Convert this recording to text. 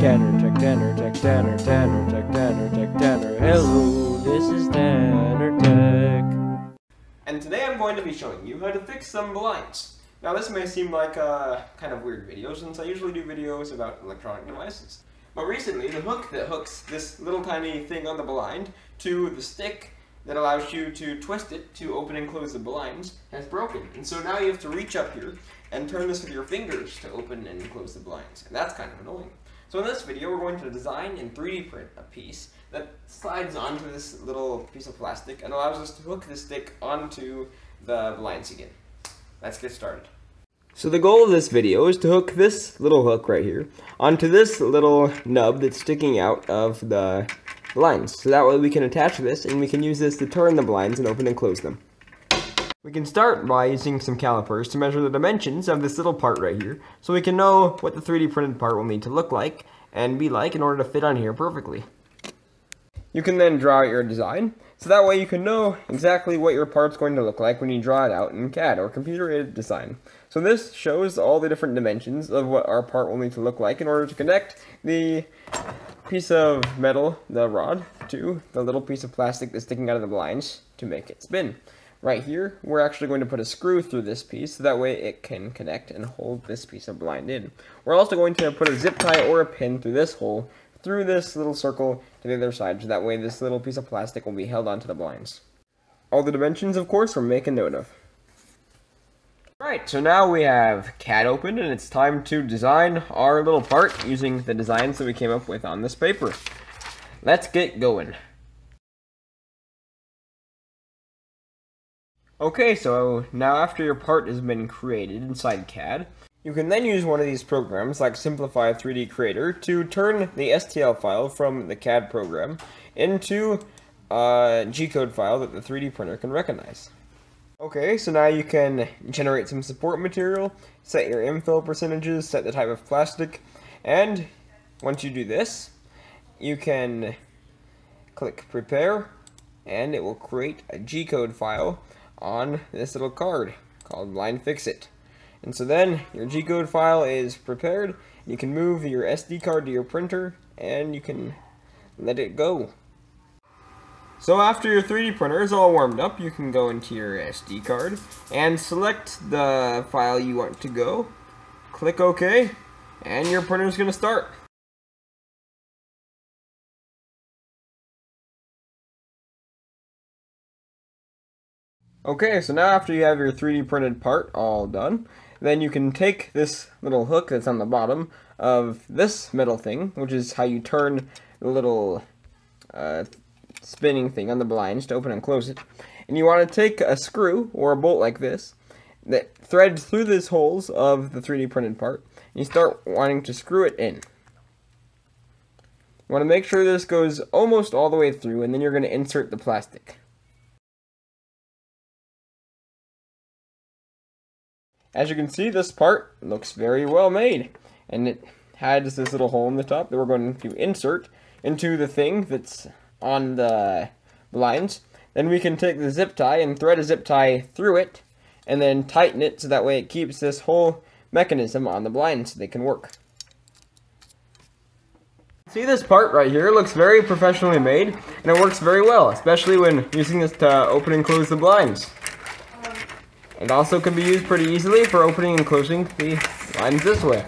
Tanner, Tech Tanner, Tech Tanner, Tanner, Tech Tanner, Tech Tanner. Hello, this is Tanner Tech. And today I'm going to be showing you how to fix some blinds. Now this may seem like a kind of weird video since I usually do videos about electronic devices. But recently the hook that hooks this little tiny thing on the blind to the stick that allows you to twist it to open and close the blinds has broken. And so now you have to reach up here and turn this with your fingers to open and close the blinds. And that's kind of annoying. So in this video, we're going to design and 3D print a piece that slides onto this little piece of plastic and allows us to hook the stick onto the blinds again. Let's get started. So the goal of this video is to hook this little hook right here onto this little nub that's sticking out of the blinds. So that way we can attach this and we can use this to turn the blinds and open and close them. We can start by using some calipers to measure the dimensions of this little part right here, so we can know what the 3D printed part will need to look like and be like in order to fit on here perfectly. You can then draw out your design, so that way you can know exactly what your part's going to look like when you draw it out in CAD or computer-aided design. So this shows all the different dimensions of what our part will need to look like in order to connect the piece of metal, the rod, to the little piece of plastic that's sticking out of the blinds to make it spin. Right here, we're actually going to put a screw through this piece, so that way it can connect and hold this piece of blind in. We're also going to put a zip tie or a pin through this hole, through this little circle to the other side, so that way this little piece of plastic will be held onto the blinds. All the dimensions, of course, we're making note of. Right, so now we have CAD open, and it's time to design our little part using the designs that we came up with on this paper. Let's get going. Okay, so now after your part has been created inside CAD, you can then use one of these programs like Simplify 3D Creator to turn the STL file from the CAD program into a G-code file that the 3D printer can recognize. Okay, so now you can generate some support material, set your infill percentages, set the type of plastic, and once you do this, you can click Prepare, and it will create a G-code file on this little card called Blind Fix It. And so then your G-code file is prepared. You can move your SD card to your printer and you can let it go. So after your 3D printer is all warmed up, you can go into your SD card and select the file you want to go. Click OK, and your printer is going to start. Okay, so now after you have your 3D printed part all done, then you can take this little hook that's on the bottom of this metal thing, which is how you turn the little spinning thing on the blinds to open and close it, and you want to take a screw or a bolt like this that threads through these holes of the 3D printed part, and you start wanting to screw it in. You want to make sure this goes almost all the way through, and then you're going to insert the plastic. As you can see, this part looks very well made, and it has this little hole in the top that we're going to insert into the thing that's on the blinds. Then we can take the zip tie and thread a zip tie through it, and then tighten it so that way it keeps this whole mechanism on the blinds so they can work. See, this part right here looks very professionally made, and it works very well, especially when using this to open and close the blinds. It also can be used pretty easily for opening and closing the blinds this way.